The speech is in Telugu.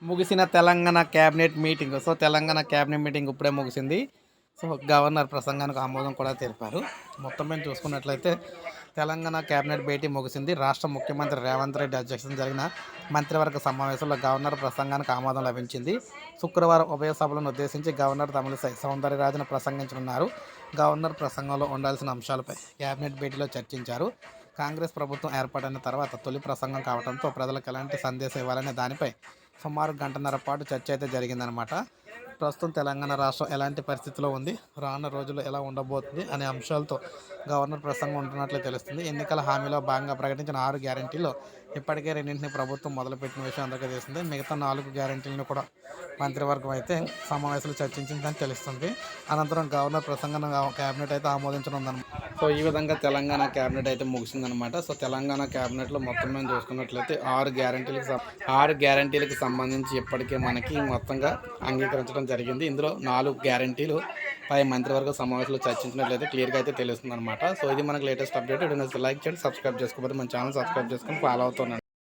ముగిసిన Telangana cabinet meeting. So, Telangana cabinet meeting ఇప్పుడే ముగిసింది. సో, గవర్నర్ ప్రసంగానికి ఆమోదం కూడా తెలిపారు. మొత్తం మీద చూసుకున్నట్లయితే తెలంగాణ క్యాబినెట్ భేటీ ముగిసింది. రాష్ట్ర ముఖ్యమంత్రి రేవంత్ రెడ్డి అధ్యక్షతన జరిగిన మంత్రివర్గ సమావేశంలో గవర్నర్ ప్రసంగానికి ఆమోదం లభించింది. శుక్రవారం ఉభయ సభలను ఉద్దేశించి గవర్నర్ తమిళిసై సౌందరరాజన్ ప్రసంగించనున్నారు. గవర్నర్ ప్రసంగంలో ఉండాల్సిన అంశాలపై క్యాబినెట్ భేటీలో చర్చించారు. కాంగ్రెస్ ప్రభుత్వం ఏర్పాటైన తర్వాత తొలి ప్రసంగం కావడంతో ప్రజలకు ఎలాంటి సందేశం ఇవ్వాలనే దానిపై సుమారు గంటన్నర పాటు చర్చ అయితే జరిగిందనమాట. ప్రస్తుతం తెలంగాణ రాష్ట్రం ఎలాంటి పరిస్థితిలో ఉంది, రానున్న రోజుల్లో ఎలా ఉండబోతుంది అనే అంశాలతో గవర్నర్ ప్రసంగం ఉంటున్నట్లు తెలుస్తుంది. ఎన్నికల హామీలో భాగంగా ప్రకటించిన 6 గ్యారెంటీల్లో ఇప్పటికే 2ంటిని ప్రభుత్వం మొదలుపెట్టిన విషయం అందరికీ తెలిసిందే. మిగతా 4 గ్యారెంటీలను కూడా మంత్రివర్గం అయితే సమావేశంలో చర్చించిందని తెలుస్తుంది. అనంతరం గవర్నర్ ప్రసంగాన్ని క్యాబినెట్ అయితే ఆమోదించనుందన్నమాట. సో, ఈ విధంగా తెలంగాణ క్యాబినెట్ అయితే ముగిసిందనమాట. సో, తెలంగాణ క్యాబినెట్లో మొత్తం మేము చూసుకున్నట్లయితే 6 గ్యారెంటీలకు సంబంధించి ఇప్పటికే మనకి మొత్తంగా అంగీకరించడం జరిగింది. ఇందులో 4 గ్యారెంటీలు పై మంత్రివర్గ సమావేశంలో చర్చించినట్లయితే క్లియర్గా అయితే తెలుస్తుంది అనమాట. సో, ఇది మనకు లేటెస్ట్ అప్డేట్. లైక్ చేయండి, సబ్స్క్రైబ్ చేసుకోకపోతే మన ఛానల్ సబ్స్క్రైబ్ చేసుకొని ఫాలో అవుతున్నాను.